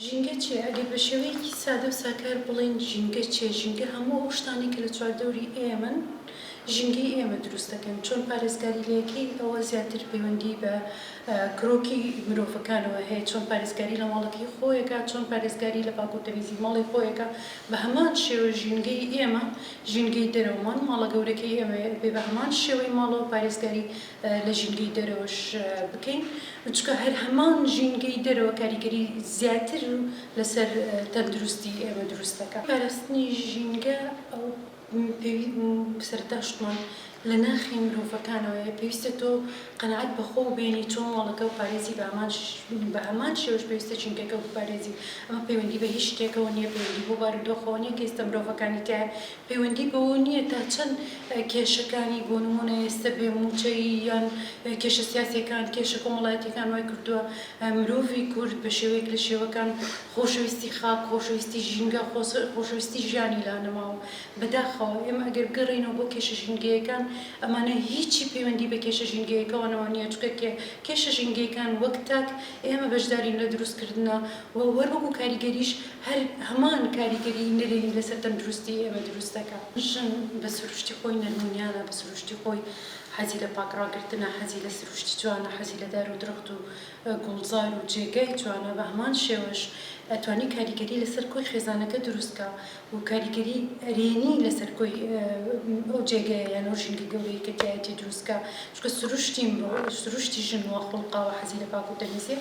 ژینگە چێ ئەگەر بە شێوەیەکی سادە و ساکار بڵێن ژینگە چێ ژینگە هەموو ئەو شتانی کە لە چواردەوری ئێمەن ژینگەی ئێمە دروست دەکەن چۆن پارێزگاری لەیەکەی ئەوە زیاتر پەیوەندی بە کرۆکی مرۆڤەکانەوە هەیە چۆن پارێزگاری لە ماڵەکەی خۆیەکە چۆن پارێزگاری لە پاک و تەمیزی ماڵی خۆیەکە بە هەمان شێوە ژینگەی ئێمە ژینگەی دەرەوەمان ماڵە گەورەکەی ئێمە بێ بە هەمان شێوەی ماڵەوە پارێزگاری لە ژینگەی دەرەوەش بکەین چونکە هەر هەمان ژینگەی دەرەوە کاریگەری زیاتر لەسەر تەندروستی ئێمە دروست دەکات پاراستنی ژینگە ئەو سەرتا شتمان لە ناخی مرۆڤەکانەوە پێویستە تۆ قەنەعەت بەخۆ بێنی چۆن ماڵەکە و پارێزی بە هەمان شێوەش پێویستە ژینگەکە و پارێزی ئەمە پەیوەندی بە هیچ شتێکەوە نییە پەیوەندی بۆ بارودۆخەوە نییە کە ئێستا مرۆڤەکانی تایە پەیوەندی بەوە نییە تا چەند کێشەکانی بۆ نمونە ئێستا بێ موچەی یان کێشە سیاسیەکان کێشە کۆمەڵایەتیەکان وای کردووە مرۆڤی کورد بە شێوەیەک لە شێوەکان خۆشەویستی خاک خۆشەویستی ژینگە خۆشەویستی ژیانی لا نەماوە بەداخەوە ئێمە ئەگەر بگەڕێنەوە بۆ کێشە ژینگەیەکان ئەمانە هیچی پەیوەندی بە کێشە ژینگەیەکەوەنەوە نییە چونکە کێشە ژینگەیەکان وەک تاک ئێمە بەشدارین لە دروستکردنە وەربوو کاریگەریش هەر هەمان کاریگەری نەرێنی لەسەر تەندروستی ئێمە دروست دەکات ژن بە سروشتی خۆی نەرمونیانە بە سروشتی خۆی حەزی لە پاکڕاگرتنە حەزی لە سروشتی جوانە حەزی لە دار و درەخت و گوڵزار و جێگەی جوانە بە هەمان شێوەش ئەتوانی کاریگەری لەسەر کۆی خێزانەکە دروستکە و کاریگەری ئەرێنی لەسەر کۆی ئەو جێگەیە یان ئەو ژینگە گەورەی کە تایەتی دروستکە چونکە سروشتی ژن وە خوڵقاوە حەزی لە پاک و تەمیزی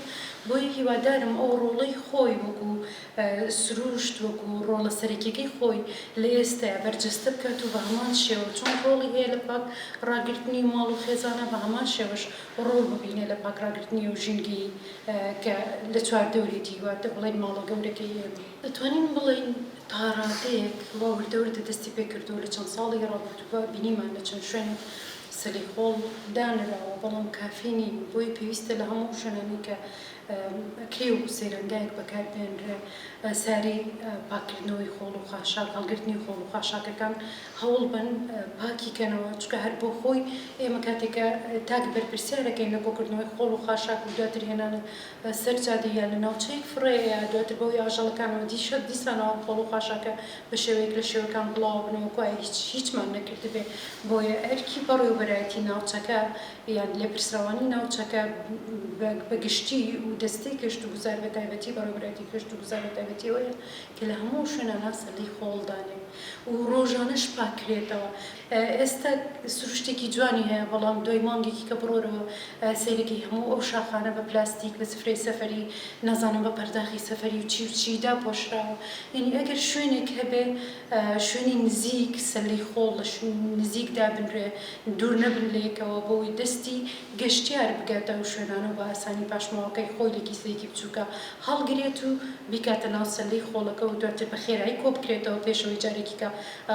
بۆیە هیوادارم ئەو ڕۆڵەی خۆی وەکو سروشت وەکو ڕۆڵە سەرەکیەکەی خۆی لە ئێستاە بەرجەستە بکات و بە هەمان شێوە چۆن ڕۆڵی هەیە لە پاک ڕاگررتنی ماڵ و خێزانە بە هەمان شێوەش ڕۆڵ ببینێ لە پاکڕاگررتنی و ژینگی کە لە چواردەورێتی واتە بڵێن ماڵە گەورەکەی ئێمە دەتوانین بڵێن پاڕادەیەک وەوردەوردە دەستی پێ کردو لە چەند ساڵی ڕابردووە بینیمان لە چەند شوێنێک سەلیخۆڵ دانراوە بەڵام کافینی بۆی پێویستە لە هەموو شوێنانی کە کێ و سەیرەنگایەک بەکاربێنرێ ساری پاکردنەوەی خۆڵ و خاشاک هەڵگرتنی خۆڵ و خاشاکەکان هەوڵ بن پاکیکەنەوە چونکە هەر بۆ خۆی ئێمە کاتێکە تاک بەرپرسیارەکەین لە بۆکردنەوەی خۆڵ و خاشاک و دواتر هێنانە سەر جادەیە لە ناوچەیەک فڕەیە دواتر بەوەی ئاژەڵەکانەوە دیسانەوە خۆڵ و خاشاکە بە شێوەیەک لە شێوەکان بڵاو بنەوە وایە هیچمان نەکرد بێ بۆیە ئەرکی بەڕێوەبەرایەتی ناوچەکە یان لێپرسراوانی ناوچەکە بەگشتی و دەستەی کەشت و گوزار بە تایبەتی بەڕێوەبەرایەتی کەشت و گوزار بە تایبەتیەوەیە کە لە هەموو شوێنانە سەلی خۆڵدانێ و ڕۆژانەش پاکرێتەوە ئێستا سروشتێکی جوانی هەیە بەڵام دوای مانگێکی کە بڕۆرەوە سەیرەکەی هەموو ئەو شاخانە بە پلاستیک بە سفرەی سەفەری نازانم بە پەرداخی سەفەری و چیدا پۆشراوە یعنی ئەگەر شوێنێک هەبێ شوێنی نزیک سەلی خۆڵ لە نزیک دابنرێ دوور نەبن لەیەکەوە بۆی دەستی گەشتیار بگاتە و شوێنانە بە ئاسانی پاشماوەکەی خۆی لە کیسەیەکی بچووکە هەڵگرێت و بیکاتە ناو سەلی خۆڵەکە و دواتر بە خێرایی کۆ بکرێتەوە پێشەوەی جارێکی کە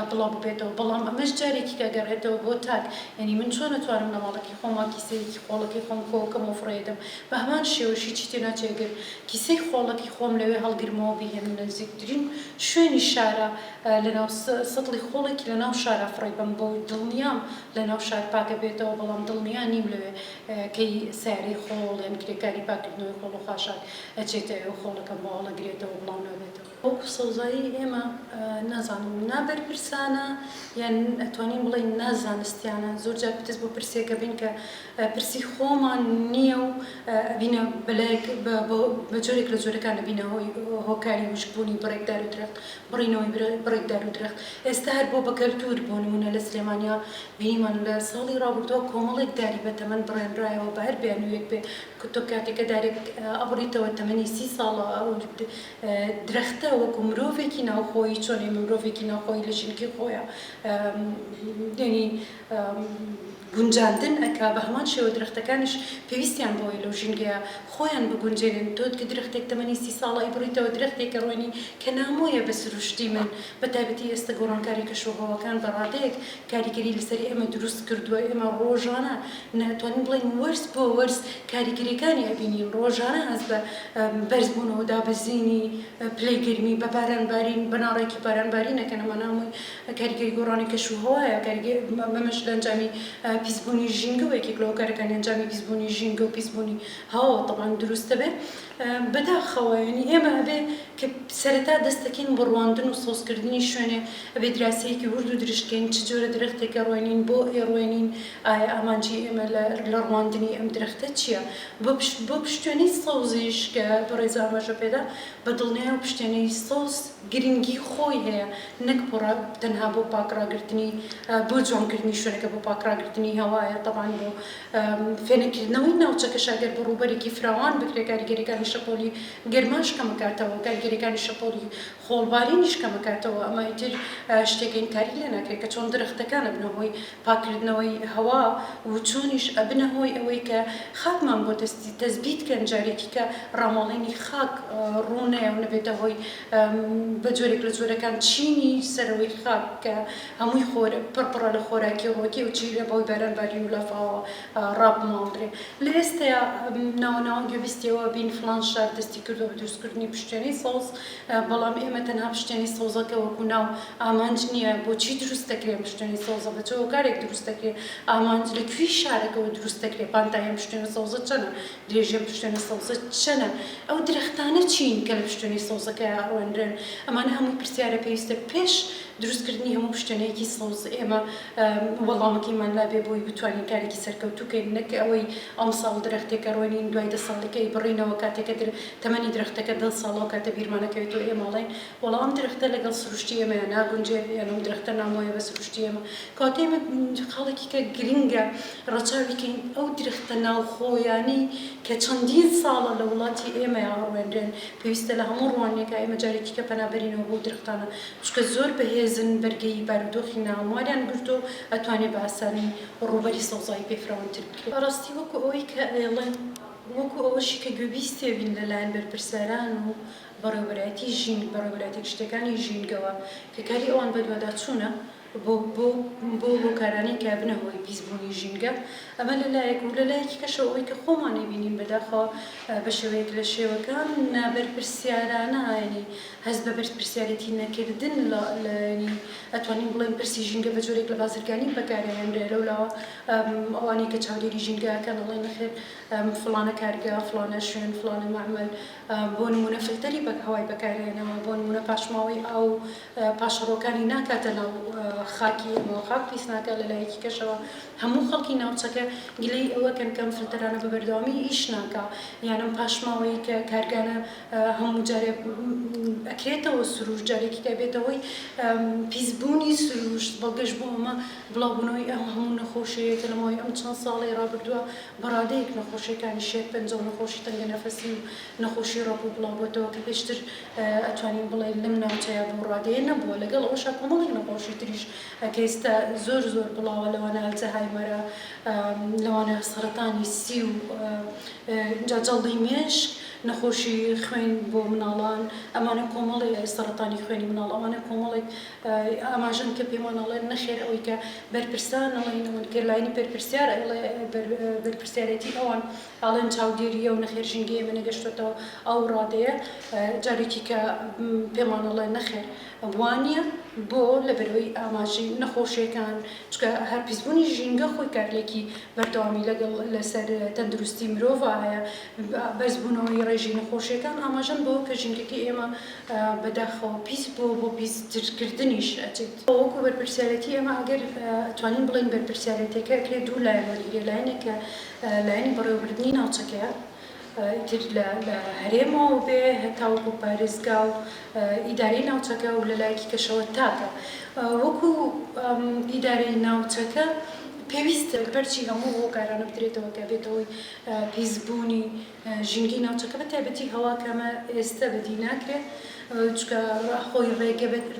بڵاو ببێتەوە بەڵام ئەمەش جارێکی کە گەڕێتەوە بۆ تاک یعنی من چۆن نەتوانم لە ماڵەکەی خۆما کیسەیەکی خۆڵەکەی خۆم کۆکەم و فڕێدەم بە هەمان شێوەشی چی ناچێگەر کیسەی خۆڵەکەی خۆم لەوێ هەڵگرمەوە بهێنم نزیکترین شوێنی شارە لەناو سەتڵی خۆڵێکی لەناو شارە فڕێ بم بۆ دڵنیام لەناو شار پاکە بێتەوە بەڵام دڵنیا نیم لەوێ کەی ساری خۆڵ یان کرێکاری پاکردنەوەی خۆڵ و خاشاک ئەچێتە ئەو خۆڵەکە بەڵەگرێتەوە بڵاو نابێتەوە ئەو سەوزایی ئێمە نازانم نابەرپرسانە یان ئەتوانین بڵێن نازانستیانە زۆر جار پتەس بۆ پرسێکە بین کە پرسی خۆمان نییە و بینە بەلایەک بە جۆرێک لە جۆرەکان لەبینە هۆکاری وشکبوونی بڕێکدار و درەخت بڕینەوەی بڕێکدار و درەخت ئێستا هەر بۆ بەکەلتور بۆ نمونە لە سلێمانیا بینیمان لە ساڵی ڕابردووە کۆمەڵێک داری بە تەمەن بڕێنرایەوە بە هەر بێنوویەک بێ تۆ کاتێکە دارێک ئەبڕیتەوە تەمەنی 30 ساڵە ئەو درەختە وەکو مرۆڤێکی ناوخۆی چۆنێ مرۆڤێکی ناوخۆی لە ژینگی خۆیە دێنی گونجاندن ئەکا بە هەمان شێوە درەختەکانش پێویستیان بۆی لەو ژینگەیە خۆیان بگونجێنن تۆ کە درەختێک تەمەنی 30 ساڵی بڕیتەوە درەختێکە ڕۆینی کە نامۆیە بە سروشتی من بە تایبەتی ئێستا گۆڕانکاری کەشوهەواکان بەڕادەیەک کاریگەری لەسەری ئێمە دروست کردووە ئێمە ڕۆژانە ناتوانین بڵێن وەرز بۆ وەرز کاریگەریەکانی ئەبینین ڕۆژانە هەز بە بەرزبوونەوە دابەزینی پلەی گرمی بە بارانبارین بەناڕێکی بارانبارینەکەن ئەمە نامۆی کاریگەری گۆڕانی کەشوهەوایە بەمەش لە ئەنجامی پیسبوونی ژینگە و یەکێک لەو کارەکانی ئەنجامی پیسبوونی ژینگە و پیسبوونی هەواوە تەبعاً دروستە بێ بەداخەوە یعنی ئێمە ئەبێ کە سەرەتا دەستەکەین بە ڕواندن و سۆزکردنی شوێنێ ئەبێ دراسەیەکی ورد و درشتکەین چ جۆرە درەختێکە ڕوێنین بۆ ئێڕوێنین ئایا ئامانجی ئێمە لە ڕواندنی ئەم درەختە چییە بۆ پشتێنەی سەوزیش کە بەڕێز ئاماژە پێدا بە دڵنیا و پشتێنەی سەوز گرنگی خۆی هەیە نەک تەنها بۆ پاکڕاگرتنی بۆ جوانکردنی شوێنەکە بۆ پاکڕاگرتنی هەوایە طبعاً بۆ فێنەکردنەوەی ناوچەکە شاگەر بە ڕووبەرێکی فراوان بکرێ کاریگەریەکانی شەپۆلی گەرماش کەمەکاتەوە کاریگەریەکانی شەپۆلی خۆڵبارینیش کەمەکاتەوە ئەمە ئیتر شتێکین کاری لێ ناکرێت کە چۆن درەختەکانە بنەهۆی پاکردنەوەی هەوا و چۆنیش ئەبنەهۆی ئەوەی کە خاکمان بۆ تەزبیتکەن جارێکی کە ڕاماڵینی خاک ڕوونەیە و نەبێتە هۆی بە جۆرێک لە جۆرەکان چینی سەرەوەی خاک کە هەمووی پڕپڕە لە خۆراکی ڕۆکی و چی لە بەوەی بارانباری و لەفاوە ڕابماڵدرێ لە ئێستایا ناوەناوە گوێبیستیەوە بین فلان شار دەستی کردووە بە دروستکردنی پشتێنەی سەوز بەڵام ئێمە تەنها پشتێنەی سەوزەکە وەکو ناو ئامانج نییە بۆچی دروست دەکرێت پشتێنەی سەوزە بە چۆ کارێک دروست دەکرێت ئامانج لەکوێی شارەکەەوە دروست دەکرێت پانتایە پشتێنە سەوزە چەنە درێژە پشتێنە سەوزە چەنە ئەو درەختانە چین کە لە پشتێنەی سەوزەکە ڕوێنرێن ئەمانە هەمووی پرسیارە پێویستە پێش دروستکردنی هەموو پشتێنەیەکی سەوز ئێمە وەڵامەکەیمان لابێ بۆی بتوانین کارێکی سەرکەوتووکەین نەک ئەوەی ئەم ساڵ درەختێکە ڕوێنین دوای 10 ساڵەکەی بڕینەوە کاتێکە تەمەنی درەختەکە 10 ساڵەوە کاتە بیرمانەکەوێتەوە ئێمەڵێن وەڵام درەختە لەگەڵ سروشتی ئێمە ناگونجێ یانم درەختە نامۆیە بە سروشتی ئێمە کاتێ ئێمە خاڵێکی کە گرنگە ڕەچاویکەین ئەو درەختە ناوخۆیانی کە چەندین ساڵە لە وڵاتی ئێمە ڕوێنرێن پێویستە لە هەموو ڕوانێکە ئێمە جارێکی کە پەنابەرینەوە بۆ درەختانە چکە زۆر بەهێزن بەرگەی بارودۆخی ناوەوەریان گرتو ئەتوانێت بە ئاسانی ڕووبەری سەوزایی پێفراوانتر بکرێت ڕاستی وەکو ئەوەی کە ئێڵێن وەکو ئەوەشی کە گوێبیستێبین لەلایەن بەرپرسەران و بەڕێوەبەرەتی ژین بەڕێوەبەرەتی شتەکانی ژینگەوە کە کاری ئەوان بەدووادا چوونە بۆ کارانی کە بنەهۆی پیسبوونی ژینگە ئەمە لەلایەک و لەلایەکی کەشەوە ئەوەی کە خۆمانی بینین بەداخەوە بە شێوەیەک لە شێوەکان نابەرپرسیارانە ینی هەست بە بەرپرسیارەتی نەکردن لەنی ئەتوانین بڵێن پرسی ژینگە بە جۆرێک لە بازرگانی بەکارهێنرێ لەولاوە ئەوانی کە چاودێری ژینگەکەن دەڵێن نەخێر فلانە کارگە فلانە شوێن فلانە معمەل بۆ نمونە فلتەری هەوای بەکارهێنەوە بۆ نمونە پاشماوەی ئاو پاشەڕۆکانی ناکاتە ناو خاکی ئەمەوە خاک پیس ناکە لەلایەکی کەشەوە هەموو خەڵکی ناوچەکە گلەی ئەوەکەن کەم فلتەرانە بە بەردەوامی ئیش ناکە یانم پاشماوەی کە کارگانە هەموو جارێ ئەکرێتەوە سروش جارێکی دەبێتەوەی پیسبوونی سروش بەڵگەشت بۆ ئەمە بڵاوبوونەوەی ئەم هەموو نەخۆشیەکە لەمەوەی ئەم چەند ساڵی ڕابردووە بەڕادەیەک نەخۆشیەکانی شێت پەنجە و نەخۆشی تەنگە نەفەسی و نەخۆشی ڕەبوو بڵاوبێتەوە کە پێشتر ئەتوانین بڵێ لەم ناوچەیە بۆ ڕادەیە نەبووە لەگەڵ ئەوەشە کۆمەڵی نەخۆشی تریش کە ئێستا زۆر بڵاوە لەوانە ئەلزەهایمەرە لەوانە سەرەتانی سی و جەڵدەی مێشک نەخۆشی خوێن بۆ مناڵان ئەمانە کۆمەڵی سەرەتانی خوێنی مناڵ ئەوانە کۆمەڵێک ئاماژن کە پێمانەڵێن نەخێر ئەوەی کە بەرپرسان ئەڵێنەوە گەرلاینی بەرپرسیار بەرپرسیارەتی ئەوان ئاڵێن چاودێریە و نەخێر ژینگەیە من نەگەشتێتەوە ئەو ڕادەیە جارێکی کە پێمانەڵێ نەخێر وانە بۆ لەبەرەوەی ئاماژی نەخۆشیەکان چکە هەر پیسبوونی ژینگە خۆی کارلێکی بەردەوامی لەگەڵ لەسەر تەندروستی مرۆڤ هەیە بەرزبوونەوەی ڕێژی نەخۆشیەکان ئاماژەن بۆ کە ژینگەکەی ئێمە بەداخەوە پیس بۆ پیسترکردنیش ئەچێت وەکو بەرپرسیارەتی ئێمە ئەگەر ئەتوانین بڵێن بەرپرسیارەتەکە ئەکرێت دوو لایەنوەریگرێ لایەنێکە لایەنی بەڕێوەبردننی ناوچەکەیە تر لە هەرێمەوە بێ هەتاوەکو پارێزگا و ئیدارەی ناوچەکە و لەلایەکی کەشەوە تاکە وەکو ئیدارەی ناوچەکە پێویستە بەرچی هەموو بۆ کارانە بدرێتەوە کە بێتەوەی پیسبوونی ژینگی ناوچەکە بە تایبەتی هەواکەمە ئێستا بەدی ناکرێت چکە خۆی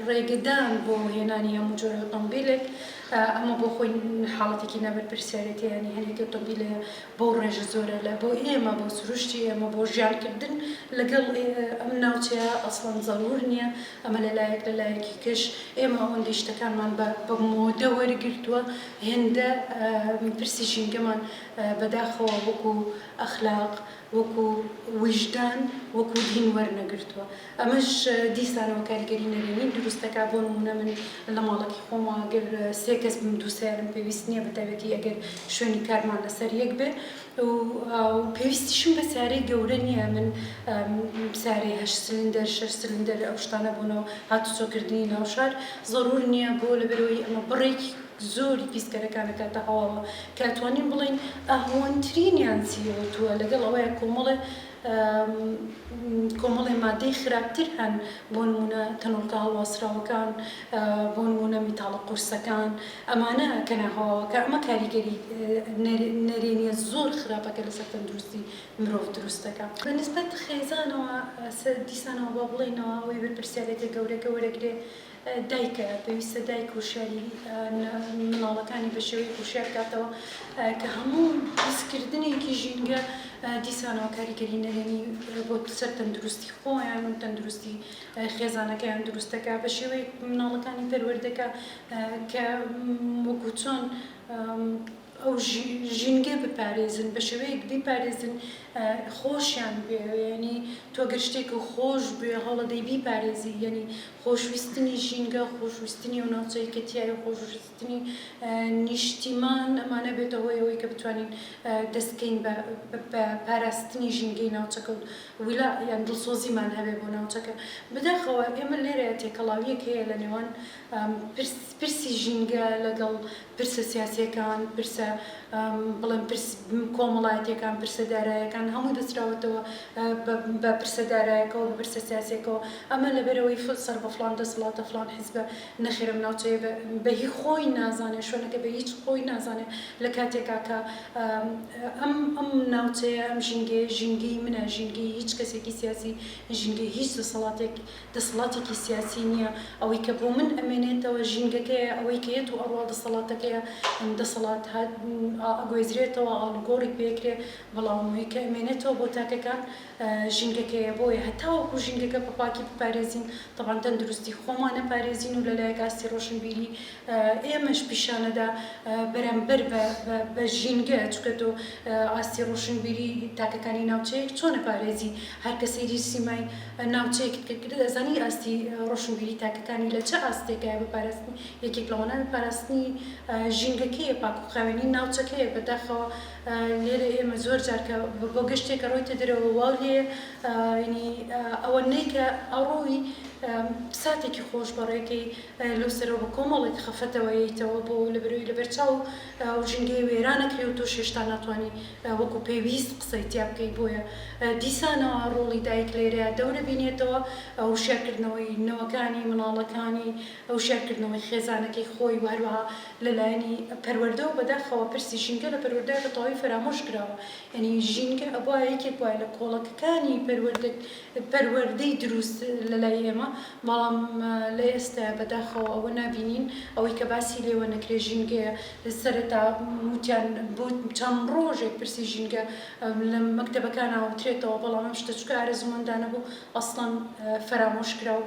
ڕێگەدان بۆ هێنانی هەموو جۆرە ئۆتۆمبیلێک ئەمە بۆ خۆی حاڵەتێکی نابەرپرسیارەتیانی هەنێک ئۆتۆمبیلەیە بۆ ڕێژە زۆرە لە بۆ ئێمە بۆ سروشتی ئێمە بۆ ژیانکردن لەگەڵ ئەم ناوچەیە ئەسڵەن زەرور نییە ئەمە لەلایەکی کەش ئێمە ئەوەندەی شتەکانمان بە مۆدە وەرگرتووە هێندە پرسی ژینگەمان بەداخەوە وەکو ئەخلاق وەکو وجدان وەکو دین وەرنەگرتووە ئەمەش دیسانەوە کاریگەری نەرێنی دروستەکە بۆ نمونە من لە ماڵێکی خۆما ئەگەر سێ کەس بم دووسیارم پێویست نییە بەتایبەتی ئەگەر شوێنی کارمان لەسەر یەک بێ و پێویستیشم بە سارەی گەورە نییە من سارەی 8 سلندەر 6 سلندەر ئەو شتانە بوونەوە هاتوچۆکردنی ناوشار ضرور نییە بۆ لەبەرەوەی ئەمە بڕێکی زۆری پیسکەرەکانە کاتە هەواوە کە توانین بڵین ئەهۆنترینیان CO2 لەگەڵ ئەوەیە کۆمەڵی مادەی خراپتر هەن بۆ نمونە تەنۆڵکە هەڵواسراوەکان بۆ نمونە میتاڵە قورسەکان ئەمانە کەنە هەواوەکە ئەمە کاریگەری نەرێنیە زۆر خراپەکە لەسەر تەندروستی مرۆڤ دروستەکە بەنسبەت خێزانەوە دیسانەوە با بڵێنەوە ئەوەی بەرپرسیارێتە گەورەکە وەرەگرێ دایکە پێویستە دایک وشاری مناڵەکانی بە شێوەی وشار کاتەوە کە هەموو پیسکردنێکی ژینگە دیسانەوە کاریگەری نەرێنی بۆ سەر تەندروستی خۆیان و تەندروستی خێزانەکەیان دروستەکە بە شێوەی مناڵەکانی پەروەردەکە کە وەکو چۆن ئەو ژینگە بپارێزن بە شێوەیەک بیپارێزن خۆشیان بێ ینی تۆ گەر شتێک و خۆش بێ هەڵەدەی بیپارێزی ینی خۆشویستنی ژینگە خۆشویستنی و ناوچەیەکەتیای و خۆشویستنی نیشتیمان ئەمانە بێتەوە ئەوەی کە بتوانین دەستکەین بە پاراستنی ژینگەی ناوچەکە و ویلا یان دڵسۆزیمان هەبێ بۆ ناوچەکە بەداخەوە ئێمە لێرە تێکەڵاویەک هەیە لە نێوان پرسی ژینگە لەگەڵ پرسە سیاسیەکان پرسە بڵێن کۆمەڵایەتیەکان پرسە داراییەکان هەموو دەچراوەتەوە بە پرسە داراییەکەەوە بە پرسە سیاسیەکەەوە ئەمە لەبەرەوەی سەر بە فلان دەسەڵاتە فلان حیزبە نەخێرم ناوچەیە بە هی خۆی نازانێت شوێنەکە بە هیچ خۆی نازانێت لە کاتێکا کە ئەم ناوچەیە ئەم ژینگەی منە ژینگەی هیچ کەسێکی سیاسی ژینگەی هیچ دەسەڵاتێکی سیاسی نییە ئەوەی کە بۆ من ئەمێنێتەوە ژینگەکەیە ئەوەی کە هێت و ئەڕوا دەسەڵاتەکەیە دەسەڵات ئەگوێزرێتەوە ئاڵگۆڕی پێکرێ بەڵامەوەی کە ئەمێنێتەوە بۆ تاکەکان ژینگەکەیە بۆیە هەتاوەکو ژینگەکە بەپاکی بپارێزین طبعاً تەندروستی خۆمانە پارێزین و لەلایەک ئاستی ڕۆشنبیری ئێمەش پیشانەدا بەرامبەر بە ژینگە چونکە تۆ ئاستی ڕۆشنبیری تاکەکانی ناوچەیەک چۆنە پارێزی هەر کە سەیری سیمای ناوچەیەکت کرد دەزانی ئاستی ڕۆشنبیری تاکەکانی لە چه ئاستێکایە بپارێستنی یەکێک لەوانە پاراستنی ژینگەکەیە پاکوخاوێنی ناوچەکەیە بەداخەوە لێرە ئێمە زۆر جارکە بۆ گەشتێکە ڕۆیتە دەرەوە واو لێ ئەوە نەیکە ئەڕۆی ساتێکی خۆش بەڕێکەی لەو سەرەوە بە کۆمەڵێک خەفەتەوەیتەوە بۆ لەبەرەوەی لەبەرچاو و ژینگەی وێرانەکرێ و تۆ شێشتا ناتوانانی وەکو پێویست قسەی تیا بکەی بۆیە دیسانەوە ڕۆڵی دایک لێرەیە دەورە بینێتەوە وشارکردنەوەی نەوەکانی مناڵەکانی وشارکردنەوەی خێزانەکەی خۆی وهروەها لەلایەنی پەروەردە و بەداخەوە پرسی ژینگە لە پەروەردەیە بە تەواوی فرامۆش کراوە یعنی ژینگە ئەبووە یەکێک وایە لە کۆڵەکەکانی پەروەردەی دروست لەلای ئێمە بەڵام لە ئێستا بەداخەوە ئەوە نابینین ئەوەی کە باسی لێوە نەکرێ ژینگەیە سەرەتا وتیان بۆ چەند ڕۆژێک پرسی ژینگە لە مەکتەبەکانەوە بترێتەوە بەڵام ئەم شتە چکە ئارەزومەندانە بوو ئەسڵەن فرامۆش کرا و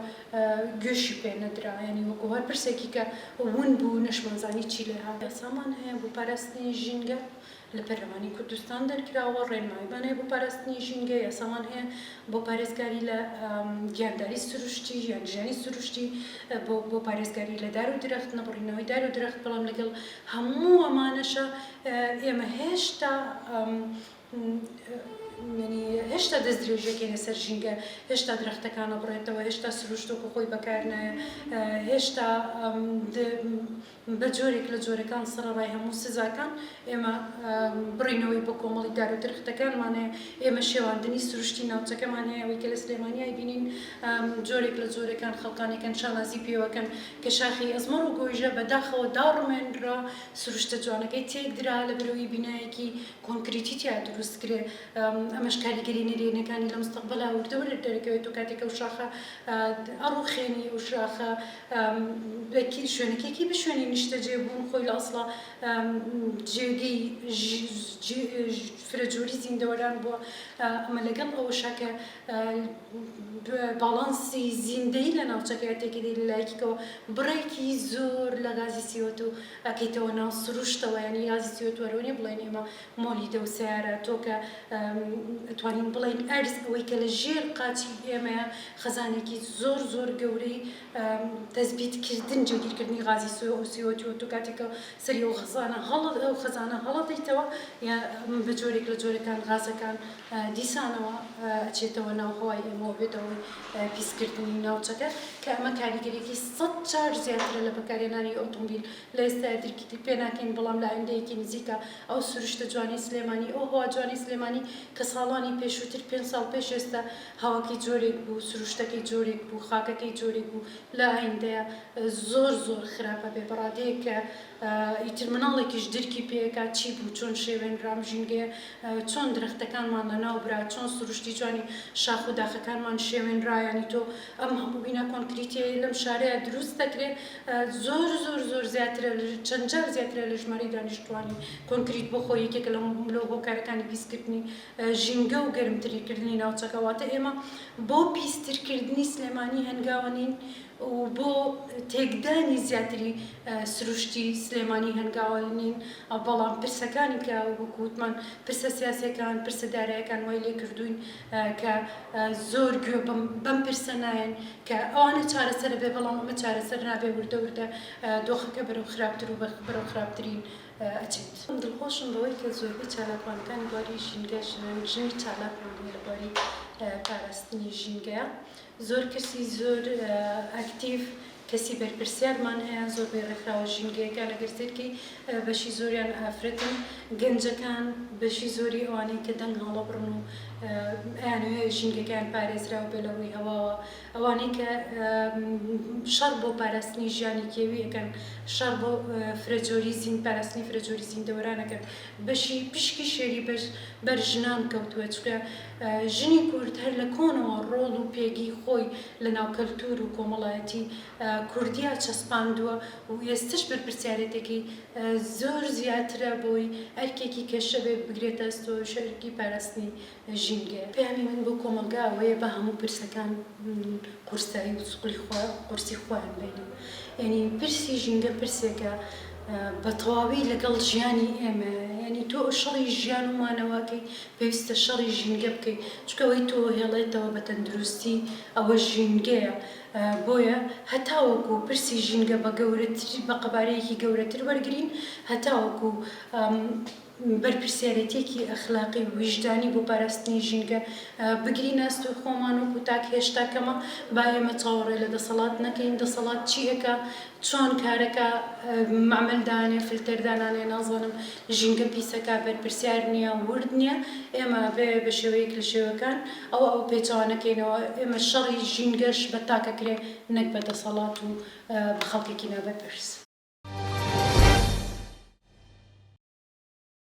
گوێشی پێ نەدرا ینی وەکو هەر پرسێکی کە ون بوو نەشمەزانی چی لێ هات یاسامان هەیە بۆ پاراستنی ژینگە لە پەرلەمانی کوردستان دەرکراوە ڕێنماییمان هەیە بۆ پاراستنی ژینگە یاسامان هەیە بۆ پارێزگاری لە گیانداری سروشتی ژیان ژیانی سروشتی بۆ پارێزگاری لە دار و درەخت نەبڕینەوەی دار و درەخت بەڵام لەگەڵ هەموو ئەمانەشە ئێمە هێشتا هێشتا دەست درێژەکەینە سەر ژینگە هێشتا درەختەکانە بڕێتەوە هێشتا سروشتۆکە خۆی بەکار نایە هێشتا بە جۆرێک لە جۆرەکان سەرڕای هەموو سزاکان ئێمە بڕینەوەی بۆ کۆمەڵی دار و درەختەکانمانەیە ئێمە شێواندنی سروشتی ناوچەکەمان هەیە ئەوەی کە لە سلێمانیای بینین جۆرێک لە جۆرەکان خەڵکانێکن شانازی پێوەکەن کە شاخی ئەزمەر و گۆیژە بەداخەوە داڕمێنرا سروشتە جوانەکەی تێک درا لە بەرەوەی بینایەکی کۆنکریتی تیا دروست کرێ ئەمەش کاریگەری نەرێنەکانی لە مستەقبەلا وردەورە دەرەکەوێت و کاتێکە و شاخە ئەڕوخێنی و شاخە شوێنەکێکی بشوێنی نیشتە جێبوون خۆی لە ئەسڵا جێگەی فرەجۆری زیندەوەران بووە ئەمە لەگەڵ ئەوە شاکە باڵانسی زیندەی لە ناوچەکە تێکیدەی لەلایەکەوە بڕێکی زۆر لە غازی CO2 ئەکەیتەوە ناو سروشتەوە ینی غازی CO2 وەرەوەنێ بڵێن ئێمە مۆلی دەوسیارە تۆ کە ئەتوانین بڵێن ئەرز ئەوەی کە لە ژێر قاچی ئێمەیە خەزانێکی زۆر گەورەی تەثبیتکردن جێگیرکردنی غازی CO2 تو کاتێکە سەری ئەو خەزانە هەڵەدەیتەوە یا بە جۆرێک لە جۆرەکان غازەکان دیسانەوە ئەچێتەوە ناو هەوای ئێمەوە بێتەوەی پیسکردنی ناوچەکە کە ئەمە کاریگەریەکی 100 جار زیاترە لە بەکارهێنانی ئۆتۆمبیل لە ئێستا درکی پێ ناکەین بەڵام لە ئایندەیەکی نزیکە ئەو سروشتە جوانی سلێمانی ئەو هەوا جوانی سلێمانی کە ساڵانی پێشووتر 5 ساڵ پێش ئێستا هەواکەی جۆرێک بوو سروشتەکەی جۆرێک بوو خاکەکەی جۆرێک بوو لە ئایندەیە زۆر خراپە بێبڕادەیە کە ئیتر مناڵێکیش درکی پێکا چی بوو چۆن شێوێنرام ژینگەیە چۆن درەختەکانمان لەناو برا چۆن سروشتی جوانی شاخ و داخەکانمان شێوێنرایانی تۆ ئەم هەموو بینە کۆنکریتیە لەم شارەیە دروست دەکرێت زۆر زیاترە چەند جار زیاترە لە ژماری دانیشتوانی کۆنکریت بۆ خۆی یەکێکە لە هۆکارەکانی پیسکردنی ژینگە و گەرمتریکردنی ناوچەکەواتە ئێمە بۆ پیسترکردنی سلێمانی هەنگاوەنین و بۆ تێکدانی زیاتری سروشتی سلێمانی هەنگاوەنین بەڵام پرسەکانی کە وەکووتمان پرسە سیاسەکان پرسە دارایەکان وای لێ کردوین کە زۆر گوێ بەم پرسە نایەن کە ئەوانە چارەسەر بێ بەڵام ئەمە چارەسەر نابێ وردە دۆخەکە بەرەو خراپتر و بەرەو خراپترین ئەچێت. دڵخۆشم بەوەی کە زۆربەی چالاکوانەکانی بواری ژینگە ژنی چالاکمان لە بواری پاراستنی ژینگەیە زۆر کەسی زۆر ئاکتیڤ کەسی بەرپرسیارمان هەیە زۆر بێڕێکخراوە ژینگەیەەکە لەگەر سەرکەی بەشی زۆریان ئافرەتن گەنجەکان بەشی زۆری ئەوانەی کە دەنگ هەڵەبڕن و ئەیانوێ ژینگەکان پارێزرا و بێلەوەی هەواوە ئەوانەی کە شەڕ بۆ پاراستنی ژیانی کێوی ئەەکەن شەڕ بۆ فرەجۆریزین پاراستنی فرەجۆریزین دەوەرانەکەن بەشی پشکی شێری بەر ژنان کەوتووە چکە ژنی کورد هەر لە کۆنەوە ڕۆڵ و پێگی خۆی لە ناو کەلتور و کۆمەڵایەتی کوردیا چەسپاندووە و ئێستش بەرپرسیارەتێکی زۆر زیاترە بۆی ئەرکێکی کەشە بێ بگرێتە ئەستۆ شەرکی پاراستنی ژینگە. پێیانی من بۆ کۆمەلگا ئەوەیە بە هەموو پرسەکان قورسایی و قورسی خۆیان بێنین یعنی پرسی ژینگە پرسێکە بە تەواوی لەگەڵ ژیانی ئێمە ینی تۆ شەڕی ژیان و مانەوەکەی پێویستە شەڕی ژینگە بکەیت چکەوەی تۆ هێڵێتەوە بە تەندروستی ئەوە ژینگەیە بۆیە هەتاوەکو پرسی ژینگە بە قەبارەیەکی گەورەتر وەرگرین هەتاوەکو بەرپرسیارەتێکی ئەخلاقی و ویژدانی بۆ پاراستنی ژینگە بگرین ئەست و خۆمان و کوتاک هێشتاکەمە با ئێمە چاوەڕێ لە دەسەڵات نەکەین دەسەڵات چیەکە چۆن کارەکە معمەلدانێ فلتەردانانێ نازانم ژینگە پیسەکە بەرپرسیار نییە ورد نییە ئێمە بە شێوەیەک لە شێوەکان ئەو پێچوانەکەینەوە ئێمە شەڕی ژینگەش بە تاکەکرێ نەک بە دەسەڵات و بە خەڵکێکی نابەرپرس.